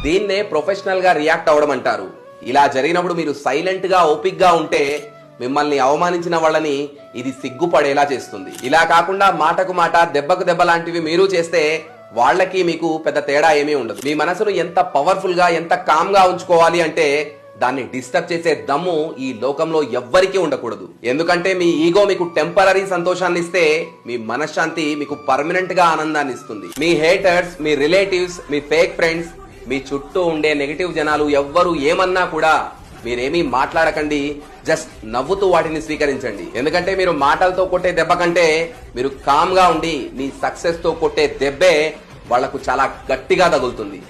దీన్నే ప్రొఫెషనల్ గా రియాక్ట్ అవడం అంటారు. ఇలా జరిగినప్పుడు మీరు సైలెంట్ గా ఓపిక్ గా ఉంటే మిమ్మల్ని అవమానించిన వాళ్ళని ఇది సిగ్గుపడేలా చేస్తుంది. ఇలా కాకుండా మాటకు మాట దెబ్బకు దెబ్బ లాంటివి మీరు చేస్తే వాళ్ళకి మీకు పెద్ద తేడా ఏమీ ఉండదు. మీ మనసును ఎంత పవర్ఫుల్ గా ఎంత కామ్ గా ఉంచుకోవాలి అంటే దాన్ని డిస్టర్బ్ చేసే దమ్ము ఈ లోకంలో ఎవ్వరికీ ఉండకూడదు. ఎందుకంటే మీ ఈగో మీకు టెంపరరీ సంతోషాన్ని ఇస్తే మీ మనశ్శాంతి మీకు పర్మనెంట్ గా ఆనందాన్ని ఇస్తుంది. మీ హేటర్స్, మీ రిలేటివ్స్, మీ ఫేక్ ఫ్రెండ్స్, మీ చుట్టూ ఉండే నెగటివ్ జనాలు ఎవ్వరు ఏమన్నా కూడా మీరేమీ మాట్లాడకండి. జస్ట్ నవ్వుతూ వాటిని స్వీకరించండి. ఎందుకంటే మీరు మాటలతో కొట్టే దెబ్బ కంటే మీరు కామ్ గా ఉండి మీ సక్సెస్ తో కొట్టే దెబ్బే వాళ్లకు చాలా గట్టిగా తగులుతుంది.